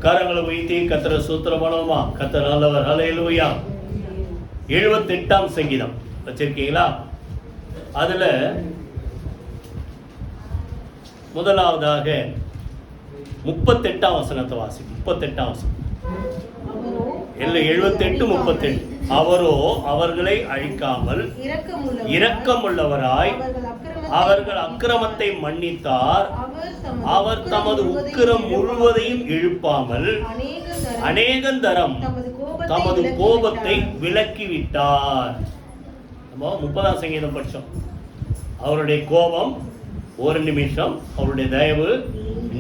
கரங்களை வைத்தி கர்த்தரை ஸ்தோத்திரம் பண்ணுவோமா? கர்த்தர் நல்லவர். ஹல்லேலூயா. 78ஆம் சங்கீதம் வச்சிருக்கீங்களா? அதுல முதலாவதாக 38ஆம் வசனத்தை வாசி. 38ஆம் வசனம். 78 38. அவரோ அவர்களை அழிக்காமல் இரக்கமுள்ளவராய் அவர்கள் அக்கிரமத்தை மன்னித்தார். அவர் தமது உக்கிரம் முழுவதையும் இழுப்பாமல் அநேகந்தரம் தமது கோபத்தை விலக்கிவிட்டார். நம்ம 30ஆம் சங்கீதம் படிச்சோம். அவருடைய கோபம் ஒரு நிமிஷம், அவருடைய தயவு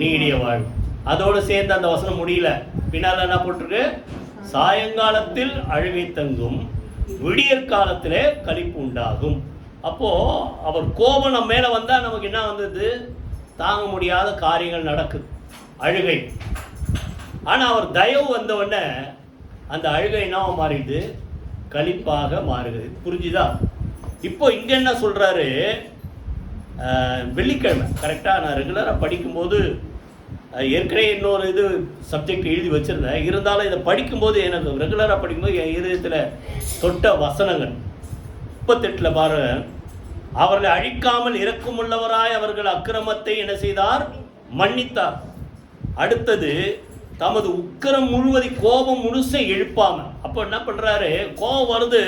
நீடிய வாழ்வு. அதோடு சேர்ந்து அந்த வசனம் முடியல. பின்னால் என்ன போட்டிருக்கு? சாயங்காலத்தில் அழுகை தங்கும், விடியற் காலத்திலே களிப்பு உண்டாகும். அப்போ அவர் கோபம் நம்ம மேல வந்தா நமக்கு என்ன வந்தது? தாங்க முடியாத காரியங்கள் நடக்குது, அழுகை. ஆனா அவர் தயவு வந்த உடனே அந்த அழுகை என்னவா மாறிடுது? களிப்பாக மாறுகிறது. புரிஞ்சுதா? இப்போ இங்க என்ன சொல்றாரு? வெள்ளிக்கிழமை கரெக்டாக நான் ரெகுலராக படிக்கும்போது ஏற்கனவே இன்னொரு சப்ஜெக்ட் எழுதி வச்சுருந்தேன். இருந்தாலும் இதை படிக்கும்போது எனக்கு ரெகுலராக படிக்கும்போது என் இருதயத்தில் தொட்ட வசனங்கள் 38 பாருங்க. அவர்களை அழிக்காமல் இரக்கமுள்ளவராய் அவர்கள் அக்கிரமத்தை என்ன செய்தார்? மன்னித்தார். அடுத்தது தமது உக்கிரம் முழுவதை கோபம் முழுசை எழுப்பாமல். அப்போ என்ன பண்ணுறாரு? கோபம் வருது,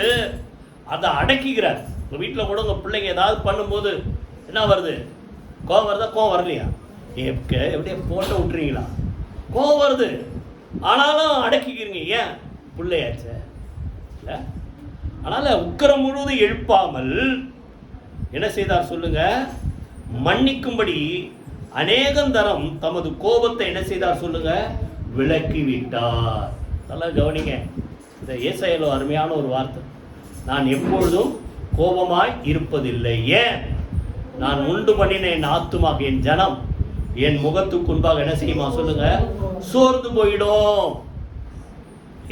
அதை அடக்கிக்கிறார். உங்கள் வீட்டில் கூட உங்கள் பிள்ளைங்க ஏதாவது பண்ணும்போது என்ன வருது? கோபம் வருதா? கோபம் வரலையா? எப்படியே போட்ட விட்டுறீங்களா? கோபம் வருது, ஆனாலும் அடக்கிக்கிறீங்க. ஏன்? பிள்ளையாச்ச இல்லை. அதனால் உக்கிரம் முழுவதும் எழுப்பாமல் என்ன செய்தார் சொல்லுங்க? மன்னிக்கும்படி அநேகந்தரம் தமது கோபத்தை என்ன செய்தார் சொல்லுங்க? விலக்கி விட்டார். நல்லா கவனிங்க. இந்த ஏசாயால அருமையான ஒரு வார்த்தை. நான் எப்பொழுதும் கோபமாய் இருப்பதில்லை. ஏன்? நான் உண்டு பண்ணின என் ஆத்துமாக என் ஜனம் என் முகத்துக்கு முன்பாக என்ன செய்யுமா சொல்லுங்க? சோர்ந்து போயிடும்.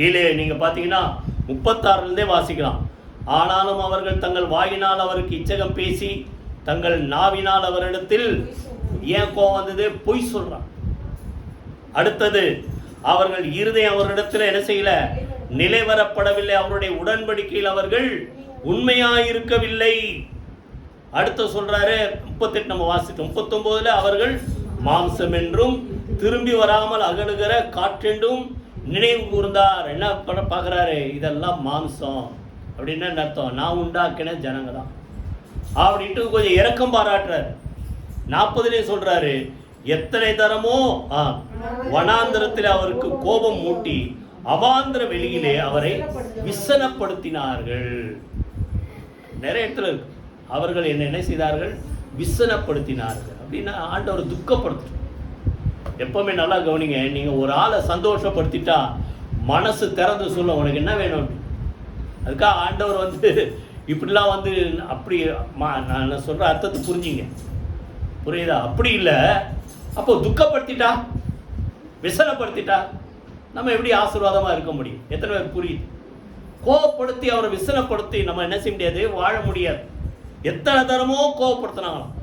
இல்லே நீங்க பாத்தீங்கன்னா 36 வாசிக்கலாம். ஆனாலும் அவர்கள் தங்கள் வாயினால் அவருக்கு இச்சகம் பேசி தங்கள் நாவினால் அவரிடத்தில் ஏன் கோபம் வந்தது? பொய் சொல்றான். அடுத்தது அவர்கள் இருதயம் அவரிடத்தில் என்ன செய்யல? நிலைவரப்படவில்லை. அவருடைய உடன்படிக்கையில் அவர்கள் உண்மையாயிருக்கவில்லை. அடுத்து சொல்றாரு 38 நம்ம வாசித்தோம். 39 அவர்கள் மாம்சம் என்றும் திரும்பி வராமல் அகலுகிற காற்றென்றும் நினைவு கூர்ந்தார். என்ன பண்ண பார்க்குறாரு? இதெல்லாம் மாம்சம் அப்படின்னு அர்த்தம். நான் உண்டாக்கின ஜனங்க தான் அப்படின்ட்டு கொஞ்சம் இரக்கம் பாராட்டுறாரு. 40 சொல்றாரு, எத்தனை தரமோ வனாந்திரத்தில் அவருக்கு கோபம் மூட்டி அவாந்திர வெளியிலே அவரை விசனப்படுத்தினார்கள். நிறைய இடத்துல இருக்கு. அவர்கள் என்ன செய்தார்கள்? விசனப்படுத்தினார்கள். அப்படின்னா ஆண்டவர் துக்கப்படுத்து. எப்பவுமே நல்லா கவனிங்க. நீங்க ஒரு ஆளை சந்தோஷப்படுத்திட்டா மனசு திறந்து சொல்ல உனக்கு என்ன வேணும். அதுக்காக ஆண்டவர் இப்படிலாம் அப்படி நான் சொல்ற அர்த்தத்தை புரிஞ்சிங்க. புரியுதா? அப்படி இல்லை. அப்போ துக்கப்படுத்திட்டா, விசனப்படுத்திட்டா நம்ம எப்படி ஆசீர்வாதமா இருக்க முடியும்? எத்தனை பேர் புரியுது? கோபப்படுத்தி அவரை விசனப்படுத்தி நம்ம என்ன செய்ய முடியாது? வாழ முடியாது. எத்தனை தரமோ கோபப்படுத்தினாங்களாம்.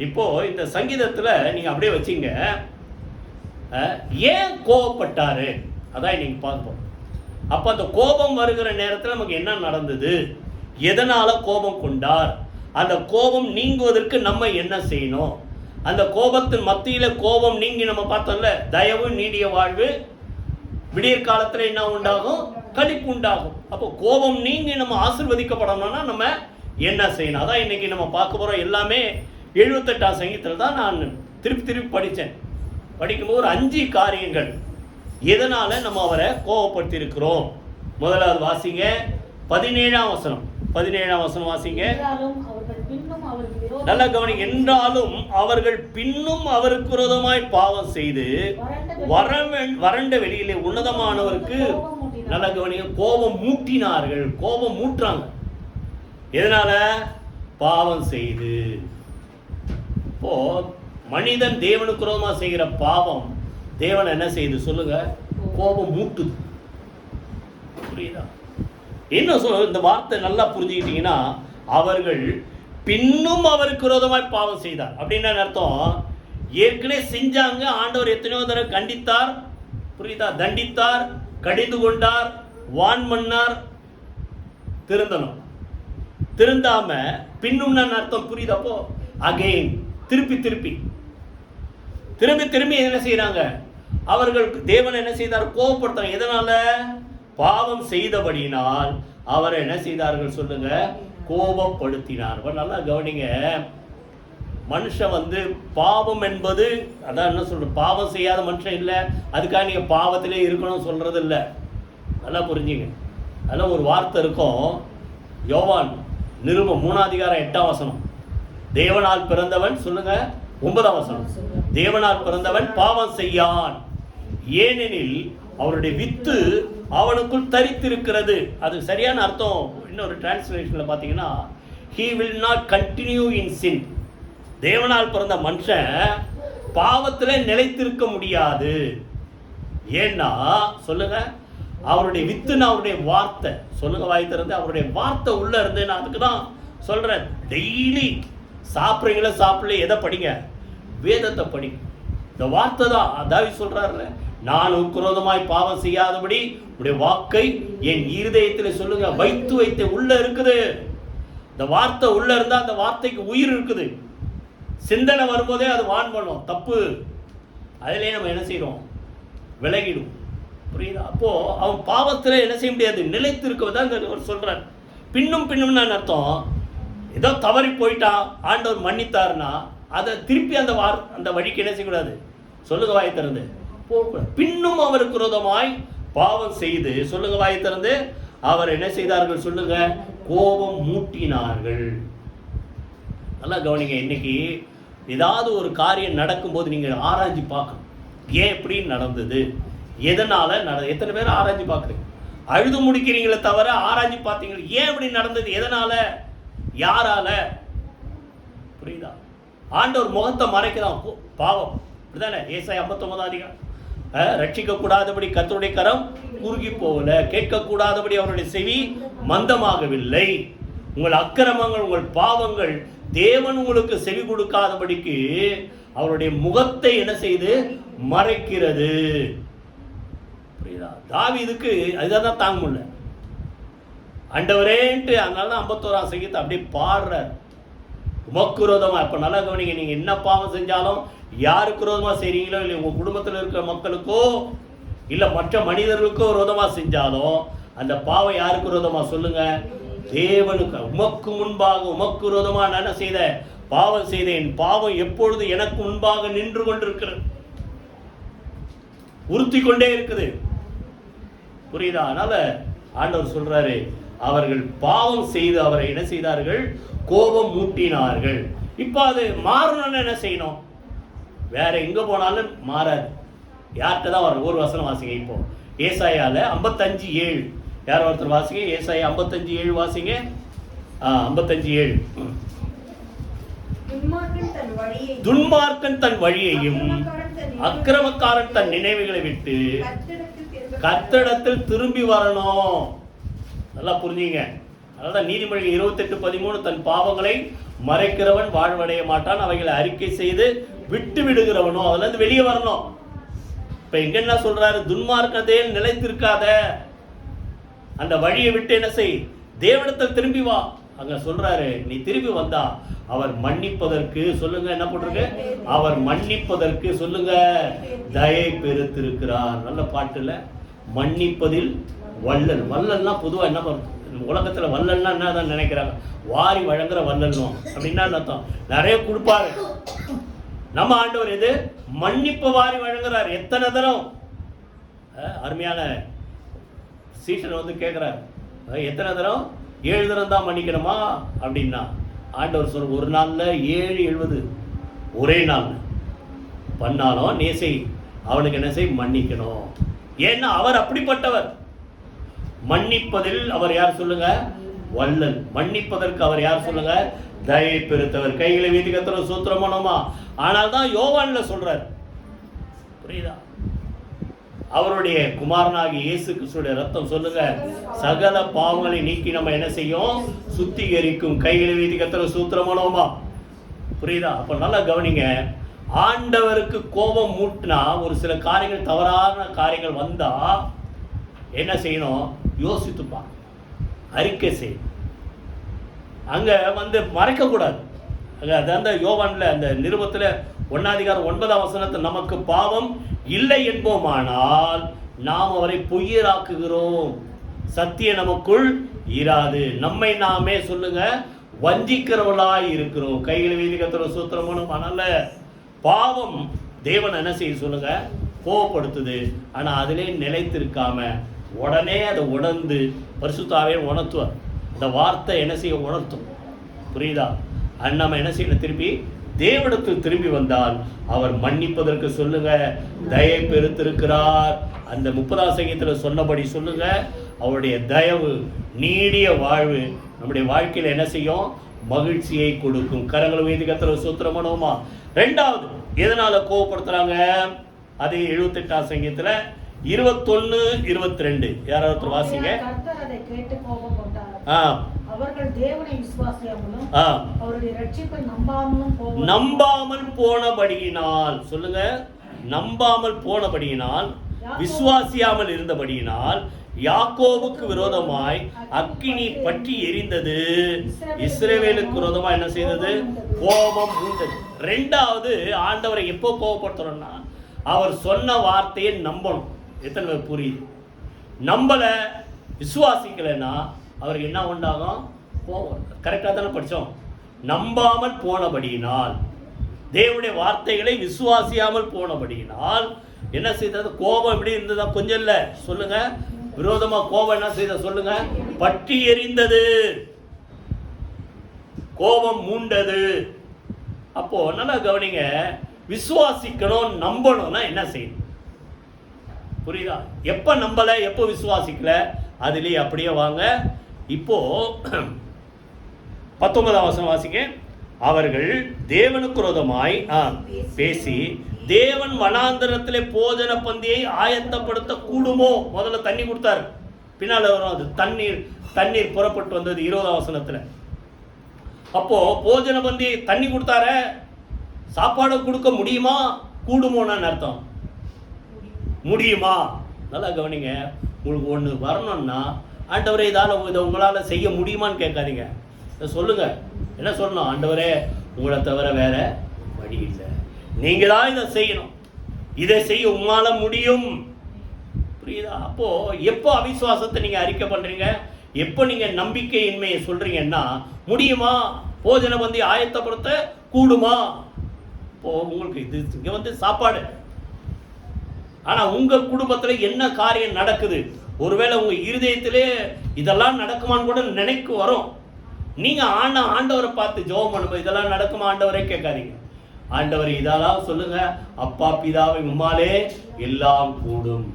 இப்போ இந்த சங்கீதத்துல நீங்க அப்படியே வச்சீங்க. ஏன் கோபப்பட்டாரு? அதான் நீங்க பார்ப்போம். அப்ப அந்த கோபம் வருகிற நேரத்தில் நமக்கு என்ன நடந்தது? எதனால கோபம் கொண்டார்? அந்த கோபம் நீங்குவதற்கு நம்ம என்ன செய்யணும்? அந்த கோபத்தின் மத்தியில கோபம் நீங்கி நம்ம பார்த்தோம்ல, தயவு நீடிய வாழ்வு, விடியற் காலத்துல என்ன உண்டாகும்? களிப்பு உண்டாகும். அப்போ கோபம் நீங்கி நம்ம ஆசீர்வதிக்கப்படணும்னா நம்ம என்ன செய்யணும்? அதான் இன்னைக்கு நம்ம பார்க்க போறோம். எல்லாமே 78ஆம் சங்கீதத்தில் தான் நான் திருப்பி படித்தேன். படிக்கும்போது ஒரு 5 காரியங்கள் எதனால நம்ம அவரை கோபப்படுத்தி இருக்கிறோம். முதலாவது வாசிங்க 17ஆம் வசனம். 17ஆம் வசனம் வாசிங்க. நல்லா கவனி. என்றாலும் அவர்கள் பின்னும் அவருக்கு விரோதமாய் பாவம் செய்து வறண்ட வெளியிலே உன்னதமானவருக்கு நல்லா கவனிங்க கோபம் மூட்டினார்கள். கோபம் மூட்டுறாங்க. எதனால? பாவம் செய்து. இப்போ மனிதன் தேவனுக்கு விரோதமா செய்கிற பாவம் தேவன் என்ன செய்யுது சொல்லுங்க? கோபம் மூட்டுது. புரியுதா? என்ன சொல்ல? இந்த வார்த்தை நல்லா புரிஞ்சுக்கிட்டீங்கன்னா, அவர்கள் பின்னும் அவருக்கு விரோதமாய் பாவம் செய்தார் அப்படின்னா அர்த்தம், ஏற்கனவே செஞ்சாங்க, ஆண்டவர் எத்தனையோ தடவை கண்டித்தார், புரியுதா? தண்டித்தார், கடிந்து கொண்டார், வான் பண்ணார், திருந்தணும். திருந்தாம பின்னும் அர்த்தம் புரியுது? அப்போ அகைன் திருப்பி திருப்பி திரும்பி திரும்பி என்ன செய்யறாங்க? அவர்கள் தேவன் என்ன செய்தார்? கோபப்படுத்துறாங்க. எதனால? பாவம் செய்தபடியினால் அவரை என்ன செய்தார்கள் சொல்லுங்க? கோபப்படுத்தினார்கள். நல்லா கவனிங்க. மனுஷன் பாவம் என்பது அதான் என்ன சொல்ற, பாவம் செய்யாத மனுஷன் இல்லை, அதுக்காக நீங்க பாவத்திலே இருக்கணும் சொல்றது இல்லை. நல்லா புரிஞ்சுங்க. அதெல்லாம் ஒரு வார்த்தை இருக்கும். யோவான் நிருபம் 3:8 தேவனால் பிறந்தவன் சொல்லுங்க 9 தேவனால் பிறந்தவன் பாவம் செய்யான், ஏனெனில் அவருடைய வித்து அவனுக்குள் தரித்திருக்கிறது. அது சரியான அர்த்தம். இன்னொரு டிரான்ஸ்லேஷன்ல பாத்தீங்கன்னா he will not continue in sin. தேவனால் பிறந்த மனுஷன் பாவத்திலே நிலைத்திருக்க முடியாது. ஏன்னா சொல்லுங்க, அவருடைய வித்துன்னு அவருடைய வார்த்தை. சொல்லுங்க வாய் திறந்து, அவருடைய வார்த்தை உள்ள இருந்து. நான் அதுக்கு தான் சொல்றேன், டெய்லி சாப்பிட்றீங்களா சாப்பிடல, எதை படிங்க? வேதத்தை படிங்க. இந்த வார்த்தை தான் தாவீது சொல்றாருல, நான் உக்கிரோதமாய் பாவம் செய்யாதபடி உடைய வாக்கை என் இருதயத்தில் சொல்லுங்க வைத்து வைத்து. உள்ள இருக்குது இந்த வார்த்தை. உள்ள இருந்தா அந்த வார்த்தைக்கு உயிர் இருக்குது. சிந்தனை வரும்போதே அது வான் பண்ணும், தப்பு. அதிலே நம்ம என்ன செய்யறோம்? விலகிடும். புரியுதா? அப்போ அவன் பாவத்துல என்ன செய்ய முடியாது, நிலைத்திருக்கதான் சொல்றார். பின்னும் பின்னும் நான் அர்த்தம், ஏதோ தவறி போயிட்டா ஆண்டவர் மன்னித்தாருன்னா அதை திருப்பி அந்த வழிக்கு என்ன செய்யக்கூடாது? சொல்லுங்க வாய் திறந்து போகக்கூடாது. பின்னும் அவருக்கு விரோதமாய் பாவம் செய்து சொல்லுங்க வாய் திறந்து அவர் என்ன செய்தார்கள் சொல்லுங்க? கோபம் மூட்டினார்கள். நல்லா கவனிங்க. இன்னைக்கு ஏதாவது ஒரு காரியம் நடக்கும்போது நீங்க ஆராய்ச்சி பார்க்கணும், ஏன் எப்படி நடந்தது, எதனால எத்தனை பேர் ஆராய்ச்சி பார்க்குறீங்க? அழுது முடிக்கிறீங்களே தவிர ஆராய்ச்சி பார்த்தீங்க ஏன் இப்படி நடந்தது, எதனால, யாரால? புரியுதா? ஆண்டவர் முகத்தை மறைக்கிறான். பாவம் அப்படிதானே? ஏசாயா 59 ரட்சிக்க கூடாதபடி கர்த்தருடைய கரம் குறுகி போகல, கேட்கக்கூடாதபடி அவருடைய செவி மந்தமாகவில்லை. உங்கள் அக்கிரமங்கள் உங்கள் பாவங்கள் தேவன் உங்களுக்கு செவி கொடுக்காதபடிக்கு அவருடைய முகத்தை என்ன செய்து மறைக்கிறது. புரியுதா? தாவீதுக்கு அதுதான் தாங்க முடியல. ஆண்டவரேன்ட்டு அதனால தான் 51 சங்கீதத்தை அப்படியே பாடுறார். உமக்கு விரோதமா. இப்ப நல்லா கவனிங்க, நீங்க என்ன பாவம் செஞ்சாலும் யாருக்கு விரோதமா செய்றீங்களோ இல்லை, உங்க குடும்பத்தில் இருக்கிற மக்களுக்கோ இல்ல மற்ற மனிதர்களுக்கோ விரோதமா செஞ்சாலும் அந்த பாவம் யாருக்கு விரோதமா சொல்லுங்க? தேவனுக்கு. உமக்கு முன்பாக உமக்கு விரோதமா நான் என்ன செய்த பாவம் செய்தேன், பாவம் எப்பொழுது எனக்கு முன்பாக நின்று கொண்டிருக்கிறது, உறுத்தி கொண்டே இருக்குது. புரியுதா? அதனால ஆண்டவர் சொல்றாரு, அவர்கள் பாவம் செய்து அவரை என்ன செய்தார்கள்? கோபம் மூட்டினார்கள். இப்ப அது மாறணும்னு என்ன செய்யணும்? வேற எங்க போனாலும் மாறாது. யார்கிட்ட தான் வரும்? ஒரு வசனம் வாசிங்க. இப்போ ஏசாயால 55:7 யார் ஒருத்தர் வாசிங்க. ஏசாயா 55:7 வாசிங்க. 55:7 துன்மார்க்கன் தன் வழியையும் அக்கிரமக்காரன் தன் நினைவுகளை விட்டு கர்த்தரிடத்தில் திரும்பி வரணும். நல்லா புரிஞ்சுங்க. அதான் நீதிமொழிகள் 28:13 தன் பாவங்களை மறைக்கிறவன் வாழ்வடைய மாட்டான், அவைகளை அறிக்கை செய்து விட்டு விடுகிறவனோ அதுல இருந்து வெளியே வரணும். இப்ப எங்க என்ன சொல்றாரு? துன்மார்க்கதே நிலைத்திருக்காத, அந்த வழியை விட்டு என்ன செய், தேவனிடத்தில் திரும்பி வா. அங்க சொல்றாரு, நீ திரும்பி வந்தா அவர் மன்னிப்பதற்கு சொல்லுங்க என்ன போட்டிருக்கு? அவர் மன்னிப்பதற்கு சொல்லுங்க தயை பெருத்திருக்கிறார். நல்ல பாட்டுல மன்னிப்பதில் வள்ளல். வள்ளல்னா பொதுவா என்ன பண்ணுறது உலகத்துல? வள்ளல்னா என்ன நினைக்கிறாங்க? வாரி வழங்குற வள்ளல்னும் அப்படின்னா அர்த்தம். நிறைய கொடுப்பாரு. நம்ம ஆண்டவர் எது? மன்னிப்பு வாரி வழங்குறாரு. எத்தனை தரம்? அருமையான சீஷன் கேட்கிறார், எத்தனை தரம்? 7 தரம் தான் மன்னிக்கணுமா அப்படின்னா ஆண்டவர் சொல்ற, ஒரு நாள்ல 7-70 ஒரே நாள் பண்ணாலும் நேசை அவனுக்கு என்ன செய்? மன்னிக்கணும். ஏன்னா அவர் அப்படிப்பட்டவர். மன்னிப்பதில் அவர் யார் சொல்லுங்க? வள்ளல். மன்னிப்பதற்கு அவர் யார் சொல்லுங்க? தயை பெருத்தவர். கைகளை வீதி கத்துற சூத்திரம் பண்ணோமா? ஆனால் தான் யோவான்ல சொல்றார். புரியுதா? அவருடைய குமாரனாகி இயேசு கிறிஸ்துடைய ரத்தம் சொல்லுங்க சகல பாவங்களை நீக்கி நம்ம என்ன செய்யும்? சுத்திகரிக்கும். கைகளை வீதி கத்துற சூத்திரம் பண்ணோமா? புரியுதா? அப்ப நல்லா கவனிங்க. ஆண்டவருக்கு கோபம் மூட்டினா, ஒரு சில காரியங்கள், தவறான காரியங்கள் வந்தா என்ன செய்யணும்? யோசித்துப்பா, அறிக்கை செய்யணும். அங்க மறைக்கக்கூடாது. அந்த யோவான்ல அந்த நிருபத்தில் 1:9 நமக்கு பாவம் இல்லை என்போமானால் நாம் அவரை பொய்யராக்குகிறோம், சத்தியம் நமக்குள் இராது, நம்மை நாமே சொல்லுங்க வஞ்சிக்கிறவர்களாய் இருக்கிறோம். கைகளை வீதி கத்துற சூத்திரமான மனல பாவம் தேவன் என்ன செய்ய சொல்லுங்க? கோவப்படுத்துது. ஆனா அதிலே நிலைத்திருக்காம உடனே அதை உணர்ந்து பரிசுத்தாவே உணர்த்துவார். இந்த வார்த்தை என்ன செய்ய உணர்த்தும், புரியுதா? நம்ம என்ன செய்யணும்? திருப்பி தேவனிடத்தில் திரும்பி வந்தால் அவர் மன்னிப்பதற்கு சொல்லுங்க தயை பெருத்திருக்கிறார். அந்த 30ஆம் சங்கீதத்தில் சொன்னபடி சொல்லுங்க, அவருடைய தயவு நீடிய வாழ்வு நம்முடைய வாழ்க்கையில் என்ன செய்யும்? மகிழ்ச்சியை கொடுக்கும். கரங்களை வீதி கத்துற சூத்திரமானோமா. ரெண்டாவது எதனால கோவப்படுத்துறாங்க? அதே 78ஆம் சங்கீதத்தில் 21, 22 யாராவது வாசிங்க. அவர்கள் தேவனை விசுவாசியாமலும் அவருடைய ரட்சிப்பை நம்பாமல் போனபடியினால், சொல்லுங்க, நம்பாமல் போனபடியினால், விசுவாசியாமல் இருந்தபடியினால் யாக்கோபுக்கு விரோதமாய் அக்கினி பற்றி எரிந்தது, இஸ்ரவேலுக்கு விரோதமாய் என்ன செய்தது? கோபம் மூண்டது. ரெண்டாவது, ஆண்டவரை எப்போ கோபப்படுத்தணும்னா அவர் சொன்ன வார்த்தையை நம்பணும். எத்தனை பேர் புரியுது? நம்பல, விசுவாசிக்கலைன்னா அவருக்கு என்ன உண்டாகும்? கோபம். கரெக்டாக தானே படித்தோம்? நம்பாமல் போனபடியினால், தேவனுடைய வார்த்தைகளை விசுவாசியாமல் போனபடியினால் என்ன செய்தது? கோபம் எப்படி இருந்ததா? கொஞ்சம் இல்லை, சொல்லுங்க, விரோதமா கோபம் என்ன செய்த சொல்லுங்க? பற்றி எரிந்தது, கோபம் மூண்டது. அப்போ நல்லா கவனிங்க, விசுவாசிக்கணும், நம்பணும்னா என்ன செய்யணும்? புரியுதா? எப்ப நம்பல, எப்போ விசுவாசிக்கல, அதுலயே அப்படியே வாங்க. இப்போ 19ஆம் வசனம் வாசிங்க. அவர்கள் தேவனுக்கு விரோதமாய் பேசி தேவன் வனாந்தரத்திலே போஜன பந்தியை ஆயத்தப்படுத்த கூடுமோ? முதல்ல தண்ணி கொடுத்தாரு, பின்னால வரும் அது தண்ணீர் புறப்பட்டு வந்தது 20ஆம் வசனத்துல. அப்போ போஜன பந்தி தண்ணி கொடுத்தார, சாப்பாடு கொடுக்க முடியுமா? கூடுமோன்னு அர்த்தம். முடியுமா? நல்லா கவனிங்க. உங்களுக்கு ஒன்று வரணும்னா, ஆண்டவரே இதால் இதை உங்களால் செய்ய முடியுமான்னு கேட்காதீங்க, சொல்லுங்க. என்ன சொல்லணும்? ஆண்டவரே உங்களை தவிர வேற வழி இல்லை, நீங்க தான் இதை செய்யணும், இதை செய்ய உங்களால முடியும். புரியுதா? அப்போ எப்போ அவிசுவாசத்தை நீங்க அறிக்கை பண்றீங்க? எப்போ நீங்க நம்பிக்கையின்மையை சொல்றீங்கன்னா, முடியுமா? போஜன பந்தி ஆயத்தப்படுத்த கூடுமா? இப்போ உங்களுக்கு இது இங்க சாப்பாடு, ஆனா உங்க குடும்பத்துல என்ன காரியம் நடக்குது? ஒருவேளை உங்க இருதயத்திலே இதெல்லாம் நடக்குமான்னு கூட நினைக்க வரும். நீங்க ஆண்டவரை பார்த்து ஜெபம் பண்ணும்போது இதெல்லாம் நடக்குமா ஆண்டவரே கேட்காதீங்க. ஆண்டவர் இதெல்லாம் சொல்லுங்க, அப்பா பிதாவை உம்மாலே எல்லாம் கூடும்,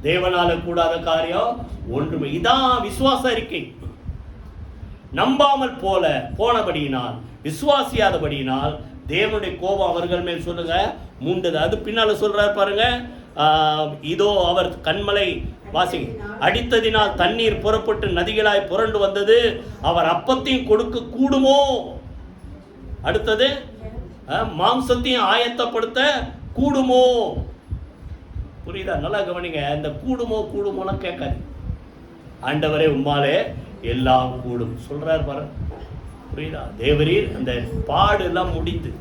தேவனால கூடாத காரியம் ஒன்றுமே. இதான் விசுவாச அறிக்கை. நம்பாமல் போனபடியினால், விசுவாசியாதபடியினால் தேவனுடைய கோபம் அவர்கள் மேல் சொல்லுங்க மூண்டது. அது பின்னால சொல்றாரு பாருங்க, இதோ அவர் கண்மலை வாசிங்க அடித்ததினால் தண்ணீர் புறப்பட்டு நதிகளாய் புரண்டு வந்தது, அவர் அப்பத்தையும் கொடுக்க கூடுமோ? அடுத்தது, மாம்சத்தையும் ஆயத்தப்படுத்த கூடுமோ? புரியுதா? நல்லா கவனிங்க. இந்த கூடுமோன்னு கேட்காது. ஆண்டவரே உம்மாலே எல்லாம் கூடும் சொல்றாரு பாரு. புரியுதா? தேவரீர் அந்த பாடு எல்லாம் முடிந்து,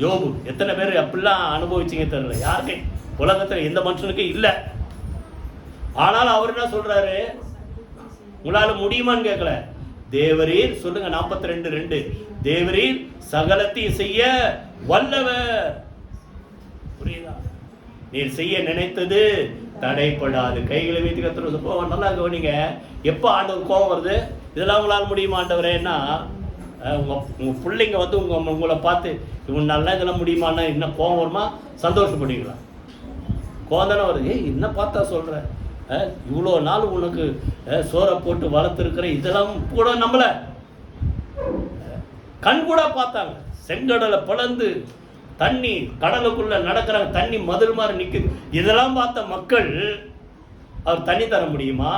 யோபு எத்தனை பேர் அப்படிலாம் அனுபவிச்சிங்க தெரியல, யாருக்கு உலகத்தில் எந்த மனுஷனுக்கு இல்லை. ஆனாலும் அவர் என்ன சொல்றாரு? உங்களால முடியுமான்னு கேட்கல, தேவரீர் சொல்லுங்க. 42:2 தேவரீர் சகலத்தையும் செய்ய வல்லவர். புரியுதா? நீர் செய்ய நினைத்தது தடைப்படாது. கைகளை வைத்து கத்துறது. நல்லா கவனிங்க. எப்போ ஆண்டவர் கோபம் வருது? இதெல்லாம் உங்களால் முடியுமா ஆண்டவரேன்னா, உங்க பிள்ளைங்க உங்களை பார்த்து இவங்க நல்லா இதெல்லாம் முடியுமான்னா என்ன கோபம் வருமா? சந்தோஷப்படுவீங்களா? கோபம் தானே வருது. என்ன பார்த்தா சொல்ற, இவ்வளோ நாள் உனக்கு சோறை போட்டு வளர்த்துருக்கிற, இதெல்லாம் கூட நம்மள கண் கூட பார்த்தாங்க. செங்கடலை பிளந்து தண்ணி கடலுக்குள்ள நடக்கிறாங்க, தண்ணி மதில் மாதிரி நிற்குது. இதெல்லாம் பார்த்த மக்கள் அவர் தண்ணி தர முடியுமா?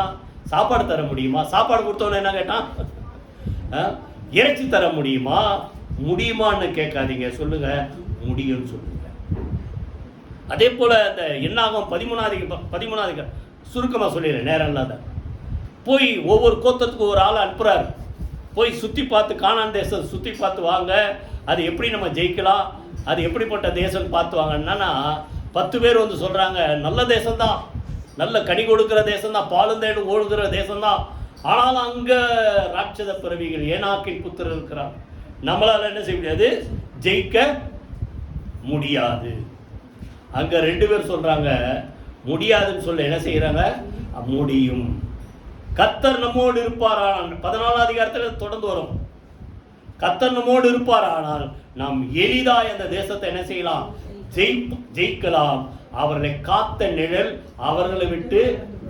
சாப்பாடு தர முடியுமா? சாப்பாடு கொடுத்தவன என்ன கேட்டான்? இறைச்சி தர முடியுமா? முடியுமான்னு கேட்காதீங்க, சொல்லுங்க முடியும்னு சொல்லுங்க. அதே போல அந்த என்னாகும் 13 சுருக்கமாக சொல்லிடுறேன், நேரம் இல்லாத. போய் ஒவ்வொரு கோத்திரத்துக்கு ஒரு ஆளை அனுப்புகிறாரு, போய் சுற்றி பார்த்து கானான் தேசத்தை சுற்றி பார்த்து வாங்க, அது எப்படி நம்ம ஜெயிக்கலாம், அது எப்படிப்பட்ட தேசம் பார்த்து வாங்கன்னா 10 பேர் வந்து சொல்கிறாங்க, நல்ல தேசம்தான், நல்ல கனி கொடுக்குற தேசம்தான், பாலுந்தேடு ஓடுகிற தேசம்தான், ஆனாலும் அங்கே ராட்சத பிறவிகள் ஏனாக்கின் புத்திரர் இருக்கிறார், நம்மளால் என்ன செய்ய முடியாது, ஜெயிக்க முடியாது. அங்கே 2 பேர் சொல்கிறாங்க முடியாதுன்னு சொல்ல என்ன செய்கிறாங்க, முடியும், கர்த்தர் நம்மோடு இருப்பாரானால். 14ஆம் அதிகாரத்தில் தொடர்ந்து வரும், கர்த்தர் நம்மோடு இருப்பாரானால் நாம் எளிதாய் அந்த தேசத்தை என்ன செய்யலாம், ஜெயிக்கலாம். அவர்களை காத்த நிழல் அவர்களை விட்டு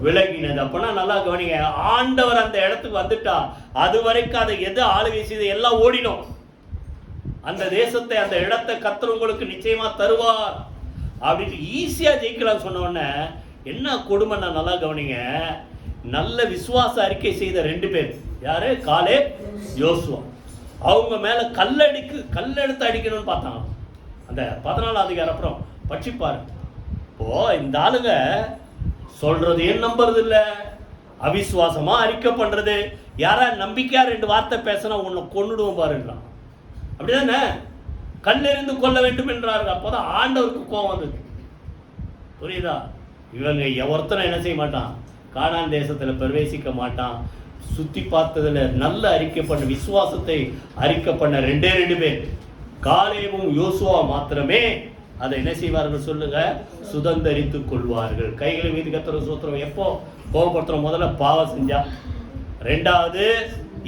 விலகினது. அப்பனா நல்லா கவனிங்க, ஆண்டவர் அந்த இடத்துக்கு வந்துட்டா அது வரைக்கும் அதை எது ஆளுகை செய்து எல்லாம் ஓடினோம். அந்த தேசத்தை அந்த இடத்தை கர்த்தர் உங்களுக்கு நிச்சயமா தருவார் அப்படின்னு ஈஸியா ஜெயிக்கலாம் சொன்ன உடனே என்ன கொடுமை, நல்லா கவனிங்க, நல்ல விசுவாச அறிக்கை செய்த 2 பேர் யாரு, காலேப், யோசுவா. அவங்க மேல கல்லெடுத்து அடிக்கணும்னு பார்த்தாங்க. அந்த 14ஆம் அதிகாரம் அப்புறம் படிச்சுப்பாரு. இப்போ இந்த ஆளுங்க சொல்றது ஏன் நம்புறது இல்ல, அவிசுவாசமா அறிக்கை பண்றது, யாரா நம்பிக்கையா 2 வார்த்தை பேசினா உன்னை கொன்னுடுவோம் பாருன்றான். அப்படிதானே, கல்லெறிந்து கொள்ள வேண்டும் என்றார்கள். அப்போதான் ஆண்டவருக்கு கோபம் வந்தது. புரியுதா? இவங்க ஒருத்தனை என்ன செய்ய மாட்டான், கானான் தேசத்தில் பிரவேசிக்க மாட்டான். சுற்றி பார்த்ததில் நல்ல அறிக்கை பண்ண, விசுவாசத்தை அறிக்கை பண்ண 2 பேர், காலேபும் யோசுவா மாத்திரமே அதை என்ன செய்வார்கள் சொல்லுங்க, சுதந்தரித்துக் கொள்வார்கள். கைகளை மீது கர்த்தருக்கு ஸ்தோத்திரம். எப்போ கோபப்படுத்துறோம், முதல்ல பாவம் செஞ்சா, 2வது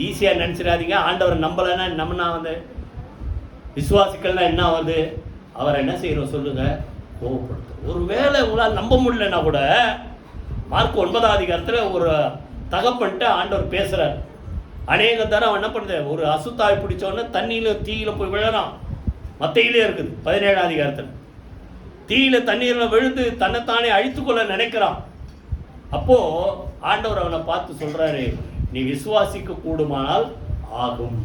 ஈஸியா நினைச்சிடாதீங்க, ஆண்டவர் நம்பலன்னா நம்மனா வந்து விசுவாசிக்கள்னா என்ன ஆகுது, அவரை என்ன செய்யறோம் சொல்லுங்க, கோபப்படுத்தும். ஒருவேளை உங்களால் நம்ப முடியலன்னா கூட மார்க் 9ஆம் அதிகாரத்தில் ஒரு தகப்பன்ட்டு ஆண்டவர் பேசுறார். அநேக தரம் என்ன பண்ணுது, ஒரு அசுத்தாய் பிடிச்சோடனே தண்ணியில தீயில போய் விழறான். மத்தையிலே இருக்குது 17ஆம் அதிகாரத்தில். தீயில தண்ணீரில் விழுந்து தன்னைத்தானே அழித்துக்கொள்ள நினைக்கிறான். அப்போ ஆண்டவர் அவனை பார்த்து சொல்றாரு, நீ விசுவாசிக்க கூடுமானால் ஆகும்.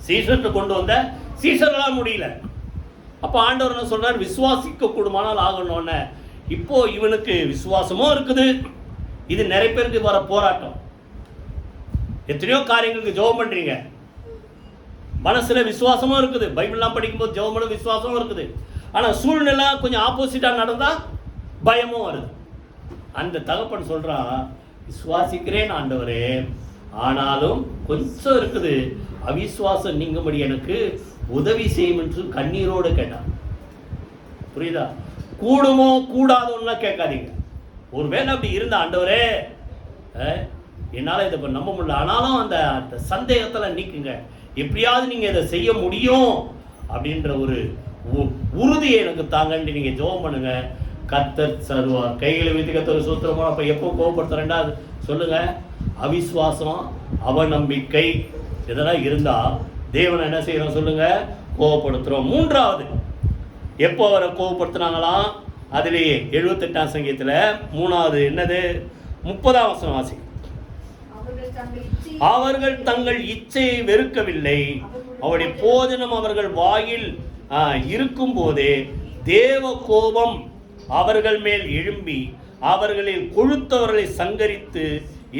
சீசர்ட்டு கொண்டு வந்த சீசர்களால் முடியல. அப்போ ஆண்டவர் என்ன சொல்றாரு, விசுவாசிக்க கூடுமானால் ஆகணும்னு. இப்போ இவனுக்கு விசுவாசமும் இருக்குது. இது நிறைய பேருக்கு வர போராட்டம். எத்தனையோ காரியங்களுக்கு ஜெபம் பண்றீங்க, மனசுல விசுவாசமும் இருக்குது, பைபிள்லாம் படிக்கும்போது ஜெபமும் விசுவாசமும் இருக்குது. ஆனா சூழ்நிலை கொஞ்சம் ஆப்போசிட்டா நடந்தா பயமும் வருது. அந்த தகப்பன் சொல்றான், விசுவாசிக்கிறேன் ஆண்டவரே, ஆனாலும் கொஞ்சம் இருக்குது, அவிசுவாசம் நீங்கும்படி எனக்கு உதவி செய்யும் என்று கண்ணீரோடு கேட்டான். புரியுதா? கூடுமோ கூடாதோன்னா கேட்காதீங்க. ஒருவேளை அப்படி இருந்த ஆண்டவரே என்னால் இதை நம்ப முடியல, ஆனாலும் அந்த சந்தேகத்தில் நீக்குங்க, எப்படியாவது நீங்கள் இதை செய்ய முடியும் அப்படின்ற ஒரு உறுதியை எனக்கு தாங்கன்னு நீங்கள் ஜெபம் பண்ணுங்க. கர்த்தர் தருவார். கைகளை வைத்து கர்த்தர் சூத்திரமா. அப்போ எப்போ கோபப்படுத்த 2வது சொல்லுங்க, அவிசுவாசம் அவநம்பிக்கை இதெல்லாம் இருந்தால் தேவனை என்ன செய்யறோம் சொல்லுங்க, கோபப்படுத்துகிறோம். 3வது எப்போ அவரை கோபப்படுத்தினாங்களாம், அதிலேயே 78ஆம் சங்கீதத்தில் 3வது என்னது, 30ஆம் வசனம் வாசி. அவர்கள் தங்கள் இச்சையை வெறுக்கவில்லை, அவருடைய போஜனம் அவர்கள் வாயில் இருக்கும் போதே தேவ கோபம் அவர்கள் மேல் எழும்பி அவர்களில் கொழுத்தவர்களை சங்கரித்து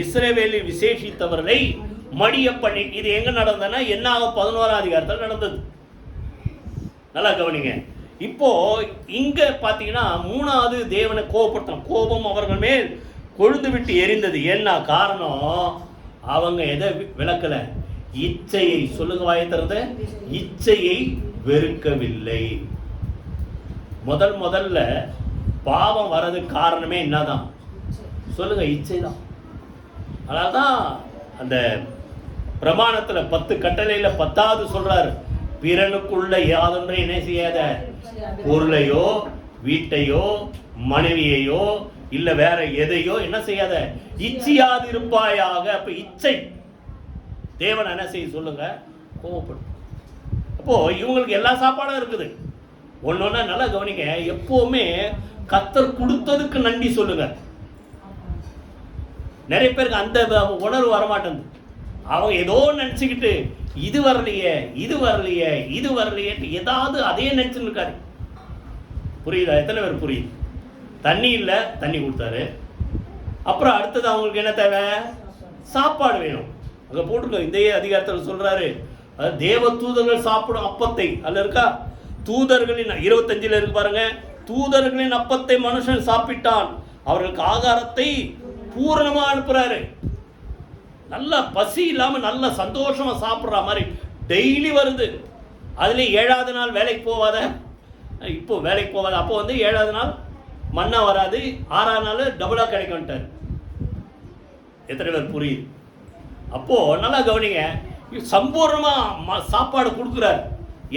இஸ்ரவேலில் விசேஷித்தவர்களை மடிய பண்ணி. இது எங்க நடந்ததுன்னா என்னாக 11ஆம் அதிகாரத்தில் நடந்தது. நல்லா கவனிங்க. இப்போ இங்க பாத்தீங்கன்னா 3வது தேவனை கோபப்படுத்தணும். கோபம் அவர்கள் மேல் கொழுந்து விட்டு எரிந்தது. என்ன காரணம், அவங்க எதை விளக்கல, இச்சையை. சொல்லுங்க வாயை திறந்து, இச்சையை வெறுக்கவில்லை. முதல்ல பாவம் வர்றது காரணமே என்னதான் சொல்லுங்க, இச்சை தான். அதனால்தான் அந்த பிரமாணத்துல 10 கட்டளையில 10வது சொல்றாரு, பிறனுக்குள்ள யாதொன்றை என்ன செய்யாத, பொருளையோ வீட்டையோ மனைவியையோ இல்ல வேற எதையோ என்ன செய்யாத, இச்சையாது இருப்பாயாக. அப்ப இச்சை தேவன் என்ன செய்ய சொல்லுங்க, கோபப்படும். அப்போ இவங்களுக்கு எல்லா சாப்பாடும் இருக்குது. ஒன்னொன்னா நல்லா கவனிங்க, எப்பவுமே கர்த்தர் கொடுத்ததுக்கு நன்றி சொல்லுங்க. நிறைய பேருக்கு அந்த உணர்வு வரமாட்டேங்குது. அவங்க ஏதோ நினைச்சுக்கிட்டு இது வரலையே இது வரலையே இது வரலையே ஏதாவது அதே நினைச்சுன்னு இருக்காரு. புரியுதா? எத்தனை பேர் புரியுது? தண்ணி இல்லை, தண்ணி கொடுத்தாரு. அப்புறம் அடுத்தது அவங்களுக்கு என்ன தேவை? சாப்பாடு வேணும். அங்கே போட்டிருக்கோம், இந்த அதிகாரத்தில் சொல்றாரு, தேவ தூதர்கள் சாப்பிடும் அப்பத்தை. அதில் இருக்கா? தூதர்களின் 25 இருக்கு பாருங்க. தூதர்களின் அப்பத்தை மனுஷன் சாப்பிட்டான், அவர்களுக்கு ஆகாரத்தை பூரணமா அனுப்புறாரு. நல்ல பசி இல்லாம நல்ல சந்தோஷமா சாப்பிட்ற மாதிரி டெய்லி வருது. அதுலேயும் 7வது நாள் வேலைக்கு போவாத, இப்போ வேலைக்கு போவாத. அப்போ 7வது நாள் மண்ணா வராது, 6வது நாள் டபுளா கிடைக்கும்ட்டார். எத்தனை பேர் புரியுது? அப்போ நல்லா கவனிங்க, சம்பூர்ணமா சாப்பாடு கொடுக்குறாரு.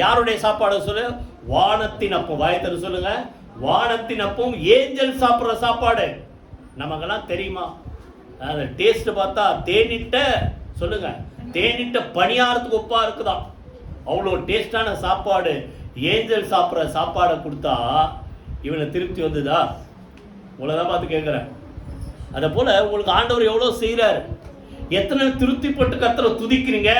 யாருடைய சாப்பாடு சொல்லு? வானத்தின் அப்பம். வாயத்தரு சொல்லுங்க, வானத்தின் அப்பம். ஏஞ்சல் சாப்பிட்ற சாப்பாடு. நமக்கெல்லாம் தெரியுமா? அந்த டேஸ்ட் பார்த்தா தேனிட்ட சொல்லுங்க, தேனிட்ட பணியாரத்துக்கு ஒப்பா இருக்குதான். அவ்வளோ டேஸ்டான சாப்பாடு. ஏஞ்சல் சாப்பிட்ற சாப்பாடை கொடுத்தா இவனை திருப்தி வந்ததா? உங்களை தான் பார்த்து கேட்குறேன். அதை போல உங்களுக்கு ஆண்டவர் எவ்வளோ செய்கிறாரு. எத்தனை திருப்திப்பட்டு கர்த்தரை துதிக்கிறீங்க?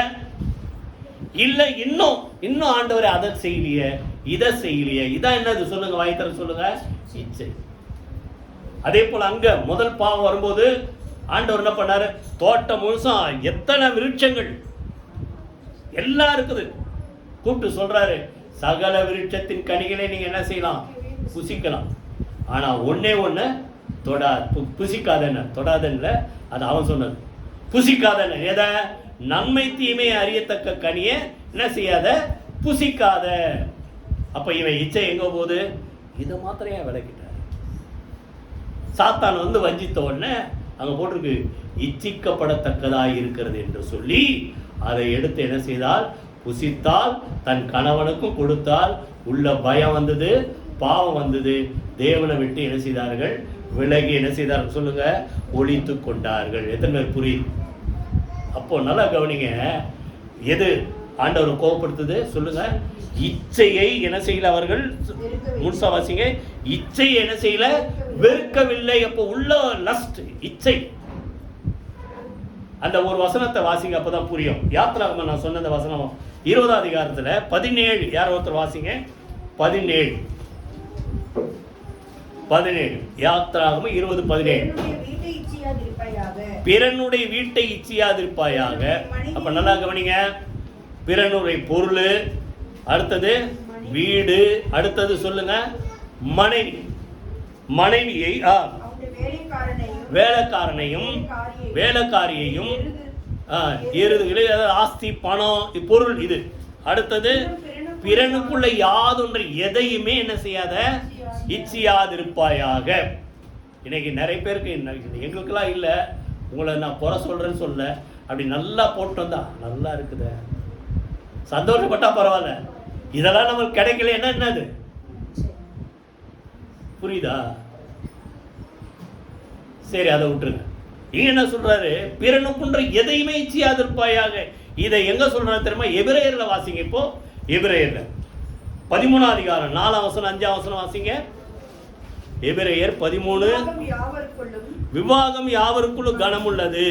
இல்லை இன்னும் ஆண்டவரை அதை செய்யலையே, இதை செய்யலையே. இதான் என்னது சொல்லுங்க, வாய்த்தர சொல்லுங்க, இச்சை. அதே போல அங்க முதல் பாவம் வரும்போது ஆண்டவர் என்ன பண்ணாரு? தோட்டம் முழுசா எத்தனை விருட்சங்கள் எல்லாம் இருக்குது. கூப்பிட்டு சொல்றாரு, சகல விருட்சத்தின் கனிகளை நீங்க என்ன செய்யலாம்? புசிக்கலாம். ஆனா ஒன்னே ஒண்ணு புசிக்காதன்னு. தொடாதன்னு அது அவன் சொன்னது. புசிக்காதன்னு எதை? நன்மை தீமை அறியத்தக்க கனியை என்ன செய்யாத? புசிக்காத. அப்ப இவன் இச்சை எங்க போகுது? இதை மாத்திரம் ஏன் விளக்கிட்டார்? சாத்தான் வஞ்சித்த உடனே அங்க போட்டிருக்கு, இச்சிக்கப்படத்தக்கதாய் இருக்கிறது என்று சொல்லி அதை எடுத்து என்ன செய்தால்? புசித்தால், தன் கணவனுக்கும் கொடுத்தால். உள்ள பயம் வந்தது, பாவம் வந்தது. தேவனை விட்டு என்ன செய்தார்கள்? விலகி என்ன செய்தார்கள் சொல்லுங்க? ஒழித்து கொண்டார்கள். எத்தனை பேர் புரியுது? அப்போ நல்லா கவனிங்க, எது ஆண்டவர் கோபப்படுத்துது சொல்லுங்க? இச்சையை என்ன செய்யல அவர்கள்? முழுசா வாசிங்க. இச்சையை என்ன செய்யல? வெறுக்கவில்லை. அப்போ உள்ள லஸ்ட், இச்சை. அந்த ஒரு வசனத்தை வாசிங்க, அப்பதான் புரியும். யாத்திராகமம் நான் சொன்ன வசனம் 20வது அதிகாரத்துல 17. யார் ஒருத்தர் வாசிங்க? 17 யாத்திராகமம் 20:17. பிறனுடைய வீட்டை இச்சியாதிருப்பாயாக. அப்ப நல்லா கவனிங்க, பிறனுடைய பொருள், அடுத்தது வீடு, அடுத்தது சொல்லுங்க மனைவியை, வேலைக்காரியையும் எருதுகளை, ஆஸ்தி, பணம், பொருள், இது. அடுத்தது பிறனுக்குள்ள யாதொன்று எதையுமே என்ன செய்யாத? இச்சியாதிருப்பாயாக. இன்னைக்கு நிறைய பேருக்கு, எங்களுக்கெல்லாம் இல்லை, உங்களை நான் குறை சொல்றேன்னு சொல்ல, அப்படி நல்லா போட்டு வந்தா நல்லா இருக்குது, சந்தோஷப்பட்டா பரவாயில்ல. இதெல்லாம் நமக்கு கிடைக்கல, என்னது புரியுதா? சரி, அதை விட்டுருங்க. இங்க என்ன சொல்றாரு? பிறனுக்குன்ற எதையுமே இச்சியாதிருப்பாயாக. இதை எங்க சொல்றாரு தெரியுமா? எபிரேயர்ல வாசிங்க. இப்போ எபிரேயர்ல 13வது அதிகாரம் 4ஆம் வசனம் 5ஆம் வசனம் வாசிங்க. எபிரேயர் 13. விவாகம் யாவருக்குள்ளும் கனம் உள்ளது,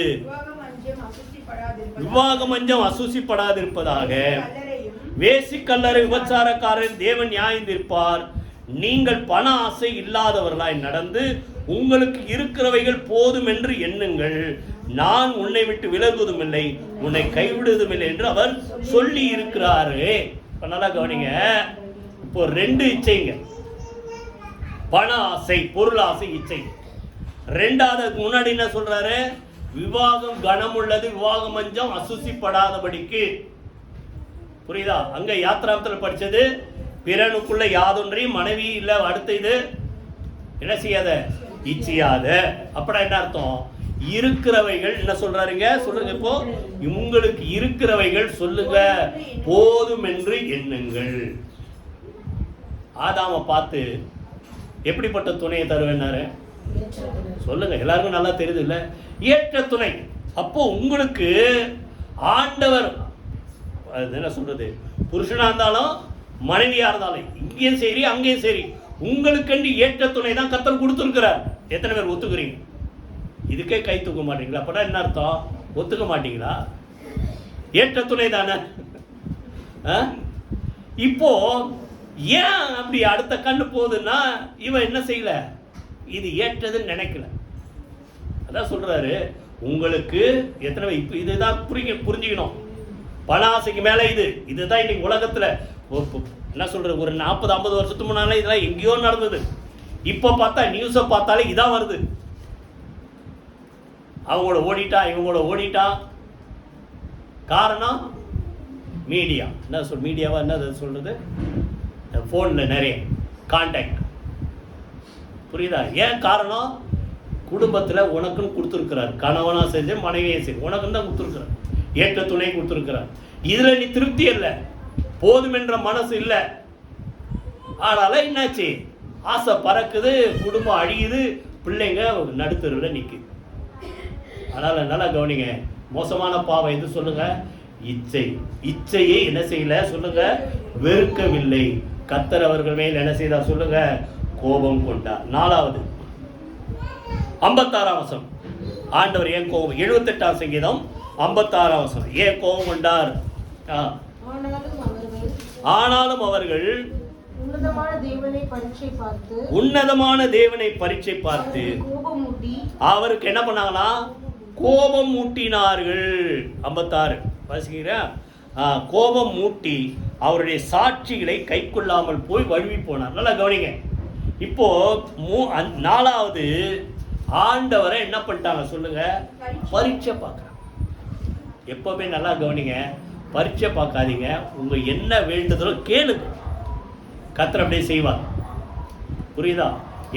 விவாகம் அஞ்சம் அசூசிப்படாதிருப்பதாக. வேசி கல்லறை விபச்சாரக்காரன் தேவன் நியாயந்திருப்பார். நீங்கள் பண ஆசை இல்லாதவர்களாய் நடந்து உங்களுக்கு இருக்கிறவைகள் போதும் என்று எண்ணுங்கள். நான் உன்னை விட்டு விலகுவதும் இல்லை, உன்னை கைவிடுவதும் இல்லை என்று அவர் சொல்லி இருக்கிறாரு. நல்லா கவனிங்க. இப்போ 2 இச்சைங்க, பண ஆசை, பொருள் ஆசை, இச்சை. 2வது முன்னாடி என்ன சொல்றாரு? விவாகம் கனம் உள்ளது, விவாகம் அஞ்சம் அசுசிப்படாதபடிக்கு. புரியுதா? அங்க யாத்திராமத்தில் படிச்சது பிறனுக்குள்ள யாதொன்றையும் மனைவி இல்ல, அடுத்த இது என்ன செய்யாத? இச்சியாத. அப்படா என்ன அர்த்தம்? இருக்கிறவைகள் என்ன சொல்றாருங்க? சொல்லுங்க. இப்போ உங்களுக்கு இருக்கிறவைகள் சொல்லுங்க போதும் என்று எண்ணுங்கள். ஆதாம பார்த்து எப்படிப்பட்ட துணையை தருவேன்னாரு? சொல்லுங்க, எல்லாருக்கும் நல்லா தெரியுது இல்ல? ஏற்ற துணை. அப்போ உங்களுக்கு ஆண்டவர் என்ன சொல்றது? புருஷனா இருந்தாலும் மனைவியா இருந்தாலும், இங்கேயும் சரி அங்கேயும் சரி, உங்களுக்கு ஏற்ற துணை தான் கர்த்தர் கொடுத்துருக்கிறார். எத்தனை பேர் ஒத்துக்கிறீங்க? இதுக்கே கை தூக்க மாட்டீங்களா? அப்படா என்ன அர்த்தம்? ஒத்துக்க மாட்டீங்களா? ஏற்ற துணை தானே. இப்போ ஏன் அப்படி அடுத்த கண்ணு போகுதுன்னா, இவன் என்ன செய்யல, இது ஏற்றதுன்னு நினைக்கல. அதான் சொல்றாரு, உங்களுக்கு எத்தனை இப்போ இதுதான் புரிஞ்சுக்கணும். பண ஆசைக்கு மேலே இதுதான் இன்னைக்கு உலகத்துல என்ன சொல்றது, ஒரு 40-50 வருஷத்துக்கு முன்னால இதெல்லாம் எங்கேயோ நடந்தது. இப்போ பார்த்தா நியூஸை பார்த்தாலே இதான் வருது. அவங்களோட ஓடிட்டா, இவங்களோட ஓடிட்டா. காரணம் மீடியா. என்ன மீடியாவா என்ன சொல்றது, ஃபோனில் நிறைய கான்டாக்ட். புரியுதா? ஏன் காரணம், குடும்பத்தில் உனக்குன்னு கொடுத்துருக்கிறார். கணவனா செஞ்சு மனைவியை செஞ்சு உனக்குன்னு தான் கொடுத்துருக்கிறார். ஏற்ற துணை கொடுத்துருக்கிறார். இதில் நீ திருப்தி இல்லை, போதும் என்ற மனசு இல்லை. அதனால என்னாச்சு, ஆசை பறக்குது, குடும்பம் அழியுது, பிள்ளைங்க நடுத்தருவில் நிற்குது. அதனால் நல்லா கவனிங்க. மோசமான பாவம் எது சொல்லுங்க, இச்சை. இச்சையை என்ன செய்யல சொல்லுங்க, வெறுக்கவில்லை. கர்த்தர் அவர்கள் மேல் என்ன செய்தா சொல்லுங்க, கோபம் கொண்டார். 4வது 56ஆம் வசனம். ஆண்டவர் ஏன் கோபம், 78ஆம் சங்கீதம் 56ஆம் வசனம். ஏன் கோபம் கொண்டார்? ஆனாலும் அவர்கள் உன்னதமான தேவனை பரீட்சை பார்த்து அவருக்கு என்ன பண்ணாங்களா, கோபம் மூட்டினார்கள். 56 வாசிக்கிறா, கோபம் மூட்டி அவருடைய சாட்சிகளை கை கொள்ளாமல் போய் வழுவி போனார். நல்லா கவனிங்க. இப்போ 4வது ஆண்டவரை என்ன பண்ணிட்டாங்க சொல்லுங்க, பரீட்சை பார்க்குறாங்க. எப்பவுமே நல்லா கவனிங்க, பரீட்சை பார்க்காதீங்க. உங்க என்ன வேண்டுதலோ கேளுங்க, கர்த்தர் அப்படியே செய்வார். புரியுதா?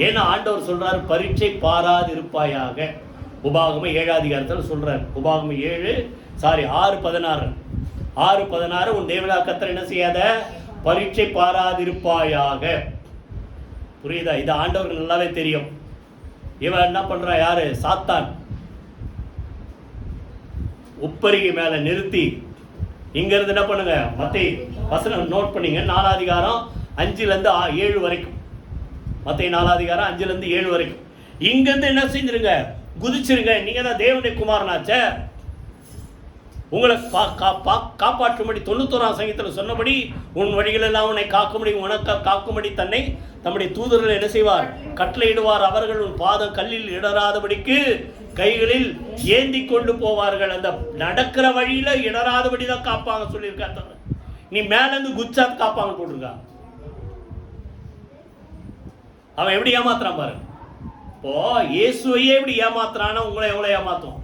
ஏன்னா ஆண்டவர் சொல்றாரு, பரீட்சை பாராது இருப்பாயாக. உபாகமம் 7ஆம் அதிகாரத்தில் சொல்றாரு. உபாகமம் 6:16 உன் தேவனா கர்த்தர் என்ன செய்யாத, பரீட்சை பாராதிருப்பாயாக. புரியுதா? இது ஆண்டவருக்கு நல்லாவே தெரியும். இவன் என்ன பண்றா, யாரு, சாத்தான். உப்பரிகை மேல நிறுத்தி இங்க இருந்து என்ன பண்ணுங்க, மத்தேயு வசனம் நோட் பண்ணீங்க, 4ஆம் அதிகாரம் 5-7 வரைக்கும். மத்தேயு 4ஆம் அதிகாரம் 5-7 வரைக்கும். இங்க இருந்து என்ன செஞ்சிருங்க, குதிச்சிருங்க. நீங்க தான் தேவனுடைய குமாரனாச்ச, உங்களை காப்பாற்றும்படி 91ஆம் சங்கீதத்தில் சொன்னபடி உன் வழிகளெல்லாம் உன்னை காக்கும்படி உனக்கு காக்கும்படி தன்னை தம்முடைய தூதர்கள் என்ன செய்வார், கட்டளையிடுவார். அவர்கள் உன் பாதம் கல்லில் இடராதபடிக்கு கைகளில் ஏந்தி கொண்டு போவார்கள். அந்த நடக்கிற வழியில இடராதபடி தான் காப்பாங்க சொல்லியிருக்காங்க. நீ மேல இருந்து குச்சா காப்பாங்க போட்டிருக்கா. அவன் எப்படி ஏமாத்துறான் பாரு. இப்போ இயேசுவையே எப்படி ஏமாத்துறான்னா உங்களை எவ்வளவு ஏமாத்தும்.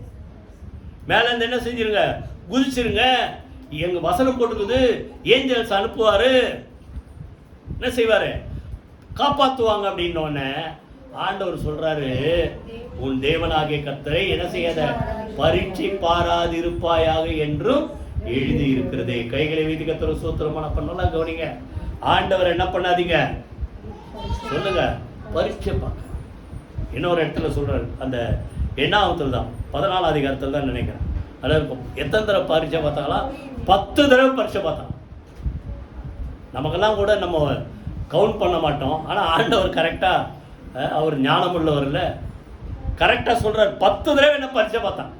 மேல இருந்து என்ன செஞ்சிருங்க, குதிச்சிருங்க. எங்க வசனம் போட்டுக்குது, ஏஞ்சல்ஸ் அனுப்புவாரு, என்ன செய்வாரு, காப்பாத்துவாங்க. அப்படின்னோடனே ஆண்டவர் சொல்றாரு, உன் தேவனாகிய கர்த்தரை என்ன செய்யாத, பரீட்சை பாராது இருப்பாயாக என்றும் எழுதி இருக்கிறதே. கைகளை வீதி கர்த்தரை சூத்திரமான பண்ணலாம். கவனிங்க, ஆண்டவர் என்ன பண்ணாதீங்க சொல்லுங்க, பரீட்சை பார்க்க. இன்னொரு இடத்துல சொல்றாரு, அந்த 8ஆம் தான் 14ஆம் அதிகாரத்தில் தான் நினைக்கிறேன். அதாவது எத்தனை தடவை பரீட்சை பார்த்தாங்களா, 10 தடவை பரீட்சை பார்த்தாங்க. நமக்கெல்லாம் கூட நம்ம கவுண்ட் பண்ண மாட்டோம். ஆனால் ஆண்டவர் கரெக்டாக, அவர் ஞானம் உள்ளவர் இல்லை, கரெக்டாக சொல்கிறார். 10 தடவை என்ன பரீட்சை பார்த்தான்.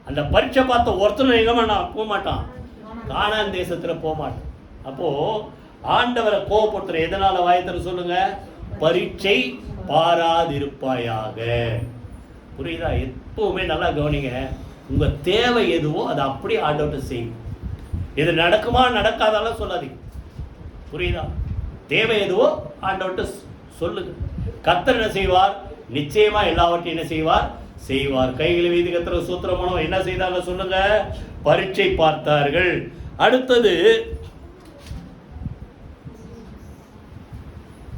அந்த பரீட்சை பார்த்த ஒருத்தனும் எங்கே நான் போக மாட்டான், கானான் தேசத்தில் போக மாட்டான். அப்போது ஆண்டவரை கோபப்படுத்துகிற எதனால் வாயத்தில் சொல்லுங்க, பரீட்சை பாராதிருப்பாயாக. புரியுதா? எப்பவுமே நல்லா கவனிங்க, உங்கள் தேவை எதுவோ அதை அப்படியே ஆண்டவர்கிட்ட செய்யும். இது நடக்குமா நடக்காதாலும் சொல்லாதீங்க. புரியுதா? தேவை எதுவோ ஆண்டவர்கிட்ட சொல்லுங்க. கர்த்தர் என்ன செய்வார், நிச்சயமா எல்லாவற்றையும் என்ன செய்வார், செய்வார். கைகளை வீதி கர்த்தரை சூத்திரமானோ என்ன செய்தாங்க சொல்லுங்க, பரீட்சை பார்த்தார்கள். அடுத்தது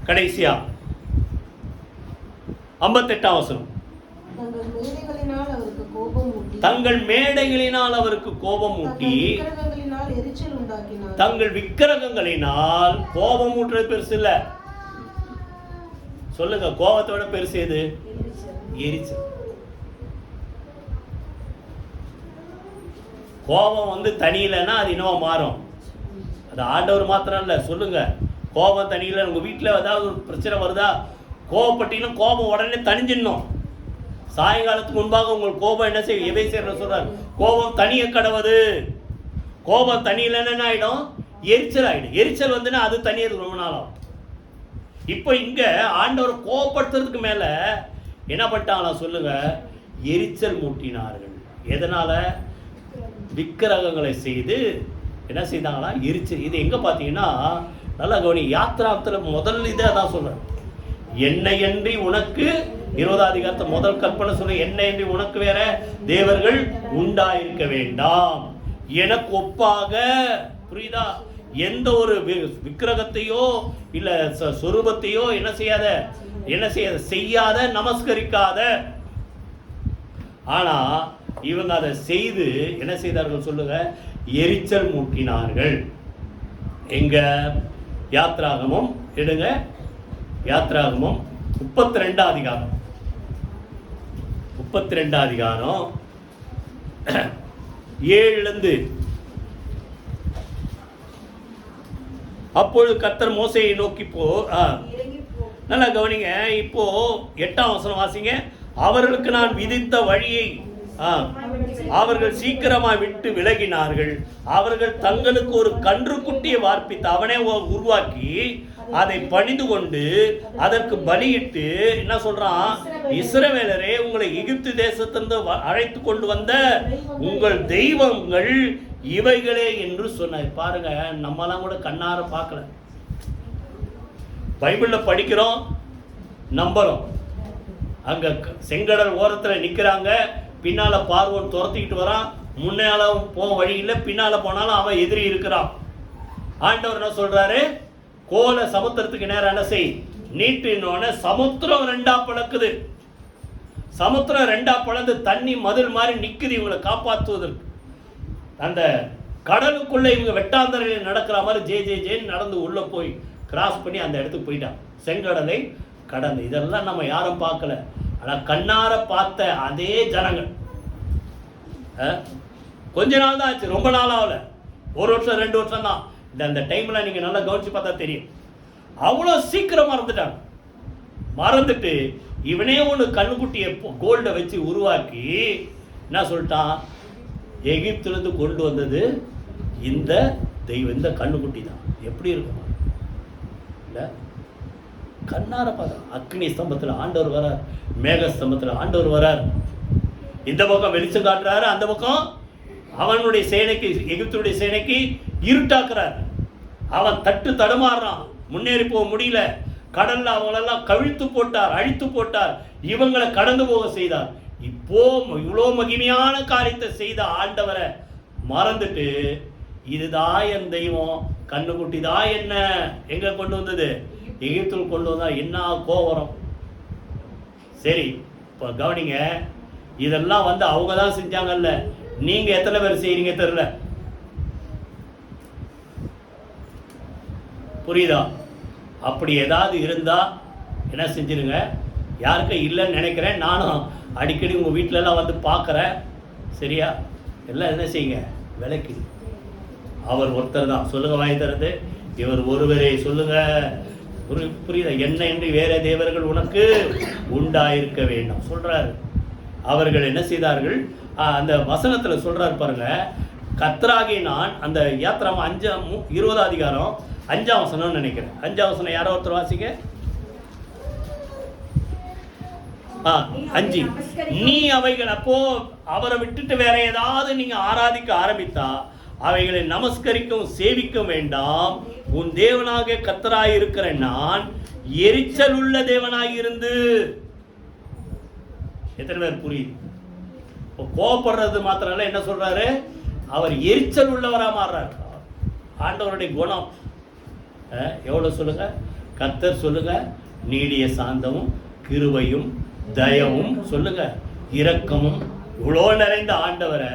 கடைசியா 58ஆம் வசனம். தங்கள் மேடைகளினால் அவருக்கு கோபம் மூட்டி, தங்கள் விக்கிரகங்களினால் கோபம் மூட்டுறது பெருசு இல்ல சொல்லுங்க. கோபத்தோட பெருசு எது? எரிச்சல். கோபம் தனியிலன்னா அது இன்னும் மாறும். அது ஆண்டவர் மாத்திரம் இல்ல சொல்லுங்க. கோபம் தனியில, உங்க வீட்டுல ஏதாவது ஒரு பிரச்சனை வருதா, கோபப்பட்டீங்கன்னா கோபம் உடனே தனிஞ்சிடணும். சாயங்காலத்துக்கு முன்பாக உங்களுக்கு கோபம் என்ன செய்யும், எவை செய்யற சொல்றாரு, கோபம் தனிய கடவுது. கோபம் தனியிலன்னு என்ன ஆகிடும்? எரிச்சல் ஆகிடும். எரிச்சல் வந்துன்னா அது தனியது ரொம்ப நாள் ஆகும். இப்போ இங்க ஆண்டவர் கோபப்படுத்துறதுக்கு மேல என்ன பண்ணிட்டாங்களா சொல்லுங்க? எரிச்சல் மூட்டினார்கள். எதனால? விக்கிரகங்களை செய்து என்ன செய்தாங்களா? எரிச்சல். இது எங்க பார்த்தீங்கன்னா நல்லா கவனி, யாத்ராத்துல முதல் இதை தான் சொல்றேன். என்னையன்றி உனக்கு 20ஆம் அதிகாரத்தை முதல் கற்பனை சொல்ற, என்னையன்றி உனக்கு வேற தேவர்கள் உண்டாயிருக்க வேண்டாம், எனக்கு ஒப்பாக. புரியுதா? எந்த ஒரு விக்கிரகத்தையோ இல்ல சொரூபத்தையோ என்ன செய்யாத, நமஸ்கரிக்காத. ஆனா இவங்க அதை செய்து என்ன செய்தார்கள் சொல்லுங்க? எரிச்சல் மூட்டினார்கள். எங்க? யாத்ராகமம் எடுங்க, யாத்ராகமம் 32ஆம் அதிகாரம், 32ஆம் அதிகாரம் 7 அப்பொழுது கர்த்தர் மோசேயை நோக்கி நல்லா கவனிங்க. இப்போ 8ஆம் வசனம் வாசிங்க. அவர்களுக்கு நான் விதித்த வழியை அவர்கள் சீக்கிரமாக விட்டு விலகினார்கள். அவர்கள் தங்களுக்கு ஒரு கன்றுக்குட்டியை வார்ப்பித்து அவனே உருவாக்கி அதை பணிந்து கொண்டு அதற்கு பலியிட்டு என்ன சொல்றான்? இஸ்ரவேலரே, உங்களை எகிப்து தேசத்திலிருந்து அழைத்து கொண்டு வந்த உங்கள் தெய்வங்கள் இவைகளே என்று சொன்னார். பாருங்க, நம்மலாம் கூட கண்ணார பார்க்கல, பைபிள்ல படிக்கிறோம், நம்புறோம். அங்க செங்கடல் ஓரத்தில் நிற்கிறாங்க, பின்னால பார்வோன் துரத்திக்கிட்டு வரான், முன்னால போக வழி இல்லை, பின்னால போனாலும் அவன் எதிரி இருக்கிறான். ஆண்டவர் என்ன சொல்றாரு? கோல சமுத்திரத்துக்கு நேரம் என்ன செய், நீட்டினோன்னு சமுத்திரம் 2ஆ பிளக்குது. சமுத்திரம் 2ஆ பிளந்து தண்ணி மதில் மாதிரி நிக்குது இவங்களை காப்பாற்றுவதற்கு. அந்த கடலுக்குள்ள இவங்க வெட்டாந்தரையில் நடக்கிற மாதிரி ஜேன்னு நடந்து உள்ள போய் கிராஸ் பண்ணி அந்த இடத்துக்கு போயிட்டான், செங்கடலை கடந்து. இதெல்லாம் நம்ம யாரும் பார்க்கல, ஆனால் கண்ணார பார்த்த அதே ஜனங்கள். கொஞ்ச நாள் தான் ஆச்சு, ரொம்ப நாள் ஆகல, 1 வருஷம் 2 வருஷம் தான். இந்த டைம்ல நீங்க நல்லா கவனிச்சு பார்த்தா தெரியும், அவ்வளோ சீக்கிரம் மறந்துட்டு இவனே ஒன்று கண்ணுக்குட்டியை கோல்டை வச்சு உருவாக்கி என்ன சொல்லிட்டான்? எகிப்திலிருந்து கொண்டு வந்தது இந்த தெய்வம், இந்த கண்ணுக்குட்டி தான். எப்படி இருக்குமா? இல்லை, கண்ணார பார்த்தா அக்னி ஸ்தம்பத்தில் ஆண்டவர் வரார், மேக ஸ்தம்பத்தில் ஆண்டவர் வரார். இந்த பக்கம் வெளிச்சம் காட்டுறாரு, அந்த பக்கம் அவனுடைய சேனைக்கு, எகிப்துடைய சேனைக்கு இருட்டாக்குறார். அவன் தடுமாறுறான், முன்னேறி போக முடியல. கடல்ல அவங்களெல்லாம் கவிழ்த்து போட்டார், அழித்து போட்டார், இவங்களை கடந்து போக செய்தார். இப்போ இவ்வளோ மகிமையான காரியத்தை செய்த ஆண்டவரை மறந்துட்டு இதுதான் என் தெய்வம், கண்ணுக்குட்டி தான் என்ன எங்க கொண்டு வந்தது? எகிப்தில் கொண்டு வந்தா என்ன கோவரம்? சரி, இப்போ கவனிங்க, இதெல்லாம் அவங்க தான் செஞ்சாங்கல்ல, நீங்க எத்தனை பேர் செய்றீங்க தெரியல. புரியுதா? அப்படி ஏதாவது இருந்தா என்ன செஞ்சிருங்க, யாருக்கும் இல்லைன்னு நினைக்கிறேன். நானும் அடிக்கடி உங்கள் வீட்டிலலாம் பார்க்குறேன். சரியா? எல்லாம் என்ன செய்யுங்க, விலைக்கு. அவர் ஒருத்தர் தான். சொல்லுங்க, வாங்கி தரது இவர் ஒருவரே. சொல்லுங்க, புரியுதா? என்ன என்று வேற தேவர்கள் உனக்கு உண்டாயிருக்க வேண்டும் சொல்றாரு. அவர்கள் என்ன செய்தார்கள்? அந்த வசனத்தில் சொல்றாரு பாருங்க, கர்த்தராகிய நான். அந்த யாத்திராம 20ஆம் அதிகாரம் 5ஆம் வசனம்னு நினைக்கிறேன். 5ஆம் வசனம் யாரோ ஒருத்தர் வாசிங்க. 5. நீ அவைகள், அப்போ அவரை விட்டுட்டு வேற ஏதாவது நீங்க ஆராதிக்க ஆரம்பித்தா அவைகளை நமஸ்கரிக்கவும் சேவிக்க வேண்டாம். உன் தேவனாக கர்த்தராய் இருக்கிற நான் எரிச்சல் உள்ள தேவனாய் இருந்து. எத்தனை பேர் புரியுது? கோபப்படுறது மாத்திரம் இல்ல, என்ன சொல்றாரு? அவர் எரிச்சல் உள்ளவரா மாறுறாரு. ஆண்டவருடைய குணம் எவ்வளவு சொல்லுங்க, கர்த்தர் சொல்லுங்க, நீடிய சாந்தமும் கிருபையும் தயவும் சொல்லுங்க, இரக்கமும். இவ்வளோ நிறைந்த ஆண்டவரை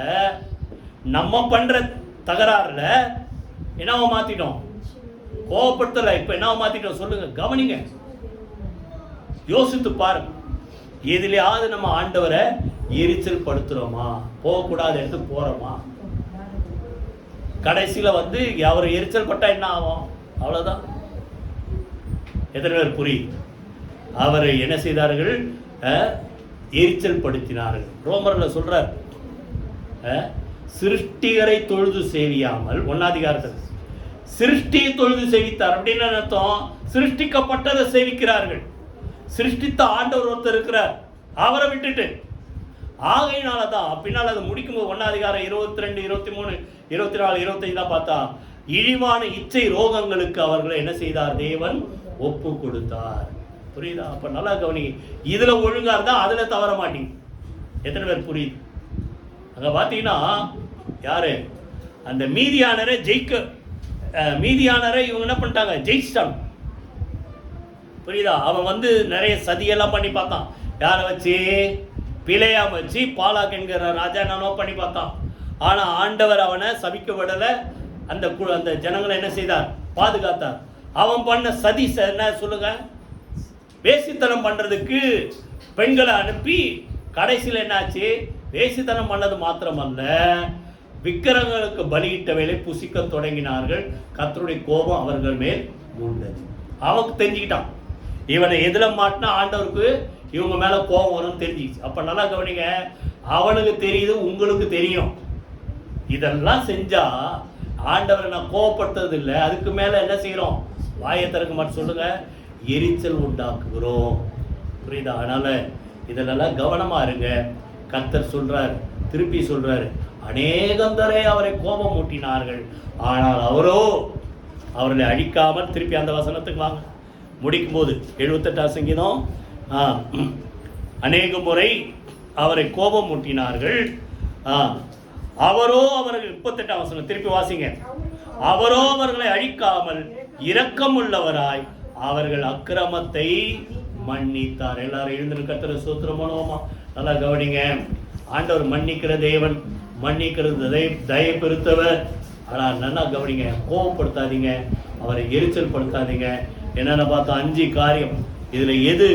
நம்ம பண்ற தகராறுல என்னவா மாத்திட்டோம்? கோபப்படுத்தல, இப்ப என்னவா மாத்திட்டோம் சொல்லுங்க, கவனிங்க, யோசித்து பாருங்க. எதிலையாவது நம்ம ஆண்டவரை எரிச்சல் படுத்துறோமா? போகக்கூடாத இடத்துக்கு போறோமா? கடைசியில அவர் எரிச்சல் பட்டா என்ன ஆகும்? அவ்வளவுதான். எத்தனை பேர் புரியுது? அவரை என்ன செய்தார்கள்? எரிச்சல் படுத்தினார்கள். ரோமர்ல சொல்றார், சிருஷ்டிகரை தொழுது சேவியாமல், 1 அதிகாரத்தில் சிருஷ்டியை தொழுது சேவித்தார் அப்படின்னு அர்த்தம். சிருஷ்டிக்கப்பட்டதை சேவிக்கிறார்கள். சிருஷ்டித்த ஆண்டவர் ஒருத்தர் இருக்கிறார், அவரை விட்டுட்டு. ஆகையினால தான் பின்னால் அதை முடிக்கும்போது 1 அதிகாரம் 22, 23, 24, 25 பார்த்தா இழிவான இச்சை ரோகங்களுக்கு அவர்களை என்ன செய்தார்? தேவன் ஒப்பு கொடுத்தார். புரியுதா? அப்ப நல்லா கவனி. இதுல ஒழுங்கா இருந்தா அதுல தவற மாட்டீங்க. எத்தனை பேர் புரியுது? அங்க பாத்தீங்கன்னா யாரு அந்த மீதியானரை மீதியானரை இவங்க என்ன பண்ணிட்டாங்க? ஜெயிச்சிட்டாங்க. புரியுதா? அவன் நிறைய சதியெல்லாம் பண்ணி பார்த்தான். யாரை வச்சு? பிழையாம வச்சு பாலாக் என்கிற ராஜா நானோ பண்ணி பார்த்தான். ஆனா ஆண்டவர் அவனை சபிக்க விடல. அந்த ஜனங்களை என்ன செய்தார்? பாதுகாத்தார். அவன் பண்ண சதி என்ன சொல்லுங்க? வேசித்தனம் பண்றதுக்கு பெண்களை அனுப்பி கடைசியில் என்னாச்சு? வேசித்தனம் பண்ணது மாத்திரமல்ல, விக்கிரகங்களுக்கு பலியிட்ட வேலை புசிக்க தொடங்கினார்கள். கர்த்தருடைய கோபம் அவர்கள் மேல் மூண்டது. அவனுக்கு தெரிஞ்சுக்கிட்டான், இவனை எதுல மாட்டினா ஆண்டவருக்கு இவங்க மேல கோபம் வரும் தெரிஞ்சிச்சு. அப்ப நல்லா கவனிங்க, அவனுக்கு தெரியுது, உங்களுக்கு தெரியும். இதெல்லாம் செஞ்சா ஆண்டவரை நான் கோபப்படுத்துறது இல்லை, அதுக்கு மேல என்ன செய்யறோம்? வாயை திறக்க மாட்டேன் சொல்லுங்க, எரிச்சல் உண்டாக்குகிறோம். புரியுதா? அதனால இதெல்லாம் கவனமா இருங்க. கர்த்தர் சொல்றார், திருப்பி சொல்றாரு, அநேகந்தரே அவரை கோபம் மூட்டினார்கள், ஆனால் அவரோ அவர்களை அழிக்காமல். திருப்பி அந்த வசனத்துக்கு வாங்க, முடிக்கும் போது 78 சங்கீதம். அநேக முறை அவரை கோபம் மூட்டினார்கள், அவரோ அவர்கள் 38 வசனம் திருப்பி வாசிங்க. அவரோ அவர்களை அழிக்காமல் இரக்கம் உள்ளவராய் அவர்கள் அக்கிரமத்தை மன்னித்தார். எல்லாரும் எழுந்து கர்த்தரை ஸ்தோத்திரம் பண்ணுவோமா? நல்லா கவனிங்க. ஆண்டவர் மன்னிக்கிற தேவன், மன்னிக்கிறது தயை பெருத்தவர். ஆனால் நல்லா கவனிங்க, கோபப்படுத்தாதீங்க, அவரை எரிச்சல் படுத்தாதீங்க. என்னென்ன பார்த்தா 5 காரியம். இதுல எது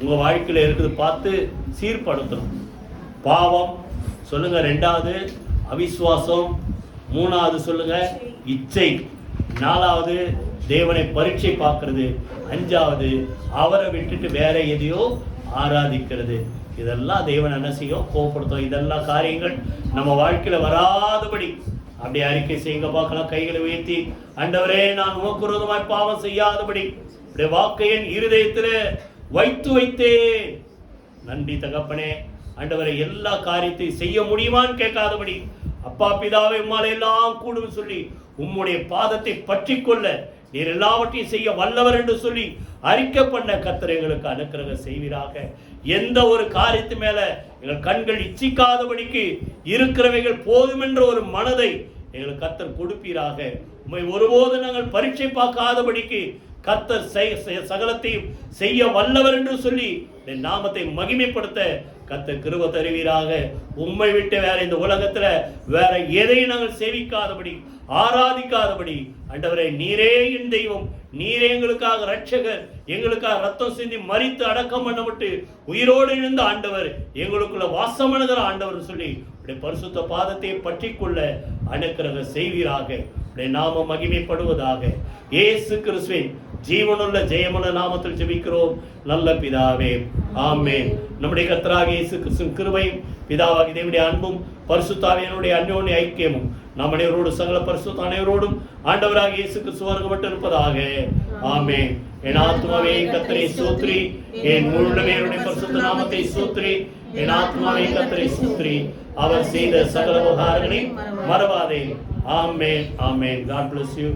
உங்க வாழ்க்கையில இருக்குது பார்த்து சீர்படுத்தணும். பாவம் சொல்லுங்க, 2வது அவிசுவாசம், 3வது சொல்லுங்க இச்சை, 4வது தேவனை பரீட்சை பார்க்கிறது, 5வது அவரை விட்டுட்டு வேற எதையோ ஆராதிக்கிறது. இதெல்லாம் தேவன் என்ன செய்யும்? கோபப்படுத்தும். இதெல்லாம் காரியங்கள் நம்ம வாழ்க்கையில வராதபடி அப்படி அறிக்கை செய்யுங்க பார்க்கலாம். கைகளை உயர்த்தி, ஆண்டவரே நான் உமக்கு விரோதமாய் பாவம் செய்யாதபடி வாக்கையின் இருதயத்தில் வைத்தேன். நன்றி தகப்பனே. ஆண்டவரை எல்லா காரியத்தையும் செய்ய முடியுமான்னு கேட்காதபடி, அப்பா பிதாவை உம்மால எல்லாம் கூடும் சொல்லி உம்முடைய பாதத்தை பற்றி கொள்ள நீர் எல்லாவற்றையும் செய்ய வல்லவர் என்று சொல்லி அறிக்கை பண்ண கர்த்தர் எங்களுக்கு அனுக்கிரகம் செய்வீராக. எந்த ஒரு காரியத்து மேல எங்கள் கண்கள் இச்சிக்காதபடிக்கு இருக்கிறவைகள் போதும் என்ற ஒரு மனதை எங்களுக்கு கர்த்தர் கொடுப்பீராக. உம்மை ஒருபோது நாங்கள் பரீட்சை பார்க்காதபடிக்கு கர்த்தர் சகலத்தையும் செய்ய வல்லவர் என்று சொல்லி நாமத்தை மகிமைப்படுத்த கர்த்தர் கிருபை தருவீராக. உம்மை விட்டு வேற இந்த உலகத்துல வேற எதையும் நாங்கள் சேவிக்காதபடி, ஆராதிக்காதபடி, ஆண்டவரே நீரே என் தெய்வம், நீரே எங்களுக்காக ரட்சகர், எங்களுக்காக ரத்தம் சிந்தி மரித்து அடக்கம் பண்ணப்பட்டு உயிரோடு எழுந்த ஆண்டவர், எங்களுக்குள்ள வாசமணுகிற ஆண்டவர் சொல்லி பரிசுத்த பாதத்தை பற்றி கொள்ள அனுக்கிரகம் செய்வீராக. நாம மகிமைப்படுவதாக. இயேசு கிறிஸ்துவின் ஜீவனுள்ள ஜெயமுள்ள நாமத்தில் ஜெபிக்கிறோம் நல்ல பிதாவே, ஆமென். நம்முடைய கர்த்தராகிய இயேசு கிறிஸ்துவின் கிருபையும் பிதாவாகிய தேவனுடைய அன்பும் பரிசுத்தாவியினுடைய அன்யோன்ய ஐக்கியமும் நம் அனைவரோடு சகல பரிசுத்த அனைவரோடும் ஆண்டவராகிய இயேசு கிறிஸ்து வருகப்பட்டு இருப்பதாக. ஆமென். என் ஆத்துமாவே கர்த்தரை ஸ்தோத்திரி, என் முழுமே பரிசுத்த நாமத்தை ஸ்தோத்திரி. என் ஆத்துமாவே கர்த்தரை ஸ்தோத்திரி, அவர் செய்த சகல உபகாரங்களை மறவாதே. ஆமென், ஆமென். God bless you.